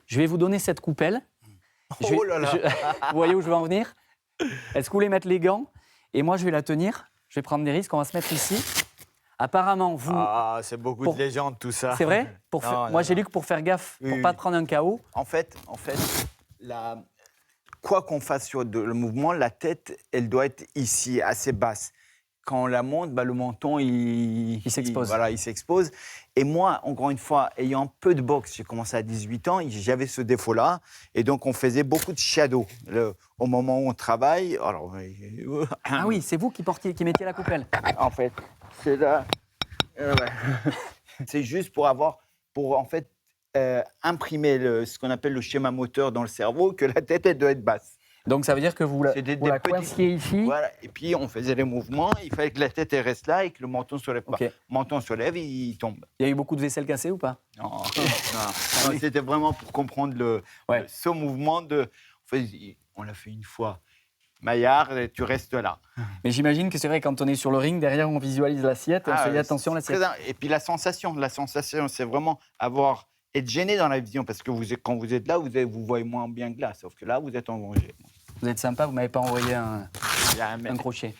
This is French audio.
Je vais vous donner cette coupelle. Oh là là. Vous voyez où je veux en venir? Est-ce que vous voulez mettre les gants? Et moi, je vais la tenir. Je vais prendre des risques. On va se mettre ici. Apparemment, vous... Ah, c'est beaucoup Pour- de légendes, tout ça. C'est vrai? Non, Moi, non, j'ai non. lu que pour faire gaffe, Oui, pour oui. pas te prendre un KO, En fait, quoi qu'on fasse sur le mouvement, la tête, elle doit être ici, assez basse. Quand on la monte, le menton, Il s'expose. Voilà, il s'expose. Et moi, encore une fois, ayant peu de boxe, j'ai commencé à 18 ans, j'avais ce défaut-là. Et donc, on faisait beaucoup de shadow. Au moment où on travaille, alors... Ah oui, c'est vous qui mettiez la coupelle. En fait, c'est là. Ouais. C'est juste pour en fait, imprimer ce qu'on appelle le schéma moteur dans le cerveau, que la tête, elle doit être basse. Donc ça veut dire que vous la, C'est vous la petits- coinciez ici. Voilà. Et puis, on faisait les mouvements, il fallait que la tête, elle reste là et que le menton ne se lève pas. Ok. Le menton se lève, il tombe. Il y a eu beaucoup de vaisselle cassée ou pas? Non, non, c'était vraiment pour comprendre Ouais. ce mouvement. On l'a fait une fois. Maillard, tu restes là. Mais j'imagine que c'est vrai, quand on est sur le ring, derrière, on visualise l'assiette et on se dit attention, c'est l'assiette. Et puis la sensation, c'est vraiment être gêné dans la vision, parce que quand vous êtes là, vous voyez moins bien que là, sauf que là, vous êtes en danger. Vous êtes sympa, vous m'avez pas envoyé un Il y a un mec. crochet.